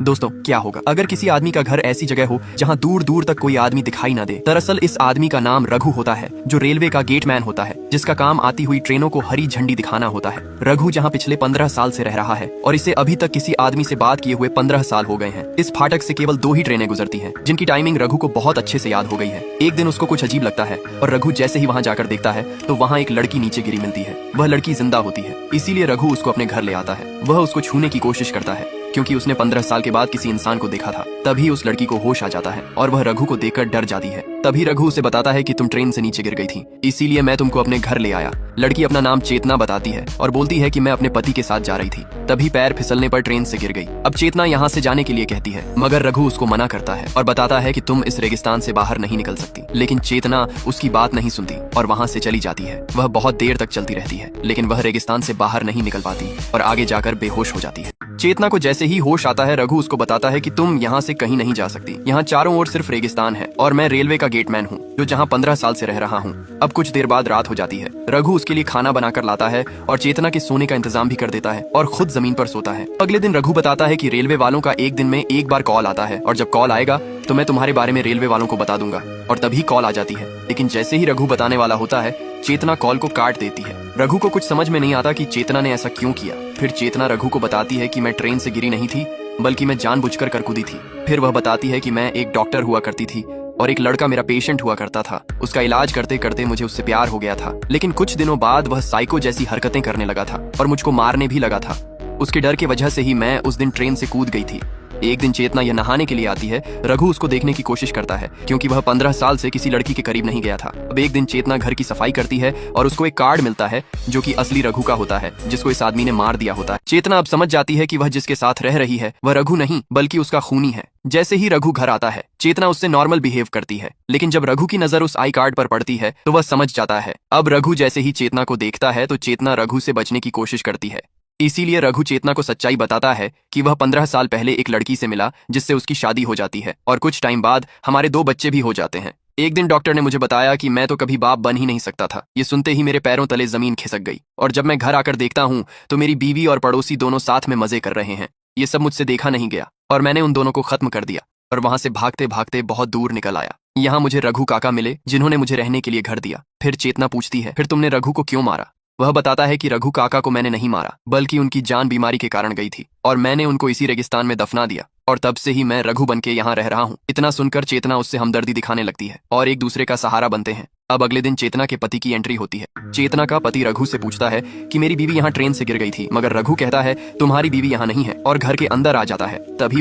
दोस्तों, क्या होगा अगर किसी आदमी का घर ऐसी जगह हो जहां दूर दूर तक कोई आदमी दिखाई ना दे। दरअसल इस आदमी का नाम रघु होता है, जो रेलवे का गेटमैन होता है, जिसका काम आती हुई ट्रेनों को हरी झंडी दिखाना होता है। रघु जहां पिछले 15 साल से रह रहा है और इसे अभी तक किसी आदमी से बात किए हुए 15 साल हो गए हैं। इस फाटक से केवल 2 ही ट्रेनें गुजरती हैं, जिनकी टाइमिंग रघु को बहुत अच्छे से याद हो गई है। एक दिन उसको कुछ अजीब लगता है और रघु जैसे ही वहां जाकर देखता है तो वहां एक लड़की नीचे गिरी मिलती है। वह लड़की जिंदा होती है, इसीलिए रघु उसको अपने घर ले आता है। वह उसको छूने की कोशिश करता है क्योंकि उसने 15 साल के बाद किसी इंसान को देखा था। तभी उस लड़की को होश आ जाता है और वह रघु को देखकर डर जाती है। तभी रघु उसे बताता है कि तुम ट्रेन से नीचे गिर गई थी, इसीलिए मैं तुमको अपने घर ले आया। लड़की अपना नाम चेतना बताती है और बोलती है कि मैं अपने पति के साथ जा रही थी, तभी पैर फिसलने पर ट्रेन से गिर गई। अब चेतना यहाँ से जाने के लिए कहती है, मगर रघु उसको मना करता है और बताता है कि तुम इस रेगिस्तान से बाहर नहीं निकल सकती। लेकिन चेतना उसकी बात नहीं सुनती और वहाँ से चली जाती है। वह बहुत देर तक चलती रहती है, लेकिन वह रेगिस्तान से बाहर नहीं निकल पाती और आगे जाकर बेहोश हो जाती है। चेतना को जैसे ही होश आता है, रघु उसको बताता है कि तुम यहाँ से कहीं नहीं जा सकती। यहाँ चारों ओर सिर्फ रेगिस्तान है और मैं रेलवे का गेटमैन हूँ, जो जहाँ 15 साल से रह रहा हूँ। अब कुछ देर बाद रात हो जाती है। रघु उसके लिए खाना बनाकर लाता है और चेतना के सोने का इंतजाम भी कर देता है और खुद जमीन पर सोता है। अगले दिन रघु बताता है कि रेलवे वालों का एक दिन में एक बार कॉल आता है और जब कॉल आएगा तो मैं तुम्हारे बारे में रेलवे वालों को बता दूंगा। और तभी कॉल आ जाती है, लेकिन जैसे ही रघु बताने वाला होता है, चेतना कॉल को काट देती है। रघु को कुछ समझ में नहीं आता कि चेतना ने ऐसा क्यों किया। फिर चेतना रघु को बताती है कि मैं ट्रेन से गिरी नहीं थी, बल्कि मैं जानबूझकर कर कूदी थी। फिर वह बताती है कि मैं एक डॉक्टर हुआ करती थी और एक लड़का मेरा पेशेंट हुआ करता था। उसका इलाज करते करते मुझे उससे प्यार हो गया था, लेकिन कुछ दिनों बाद वह साइको जैसी हरकतें करने लगा था और मुझको मारने भी लगा था। उसके डर की वजह से ही मैं उस दिन ट्रेन से कूद गई थी। एक दिन चेतना यह नहाने के लिए आती है। रघु उसको देखने की कोशिश करता है क्योंकि वह 15 साल से किसी लड़की के करीब नहीं गया था। अब एक दिन चेतना घर की सफाई करती है और उसको एक कार्ड मिलता है जो कि असली रघु का होता है, जिसको इस आदमी ने मार दिया होता है। चेतना अब समझ जाती है कि वह जिसके साथ रह रही है वह रघु नहीं बल्कि उसका खूनी है। जैसे ही रघु घर आता है, चेतना उससे नॉर्मल बिहेव करती है, लेकिन जब रघु की नजर उस आई कार्ड पर पड़ती है तो वह समझ जाता है। अब रघु जैसे ही चेतना को देखता है तो चेतना रघु से बचने की कोशिश करती है। इसीलिए रघु चेतना को सच्चाई बताता है कि वह 15 साल पहले एक लड़की से मिला जिससे उसकी शादी हो जाती है और कुछ टाइम बाद हमारे 2 बच्चे भी हो जाते हैं। एक दिन डॉक्टर ने मुझे बताया कि मैं तो कभी बाप बन ही नहीं सकता था। ये सुनते ही मेरे पैरों तले जमीन खिसक गई और जब मैं घर आकर देखता हूँ तो मेरी बीवी और पड़ोसी दोनों साथ में मजे कर रहे हैं। ये सब मुझसे देखा नहीं गया और मैंने उन दोनों को खत्म कर दिया और वहां से भागते भागते बहुत दूर निकल आया। यहाँ मुझे रघु काका मिले, जिन्होंने मुझे रहने के लिए घर दिया। फिर चेतना पूछती है, फिर तुमने रघु को क्यों मारा? वह बताता है कि रघु काका को मैंने नहीं मारा, बल्कि उनकी जान बीमारी के कारण गई थी और मैंने उनको इसी रेगिस्तान में दफना दिया और तब से ही मैं रघु बनके यहाँ रह रहा हूँ। इतना सुनकर चेतना उससे हमदर्दी दिखाने लगती है और एक दूसरे का सहारा बनते हैं। अब अगले दिन चेतना के पति की एंट्री होती है। चेतना का पति रघु से पूछता है कि मेरी बीवी यहाँ ट्रेन से गिर गई थी, मगर रघु कहता है तुम्हारी बीवी यहाँ नहीं है और घर के अंदर आ जाता है। तभी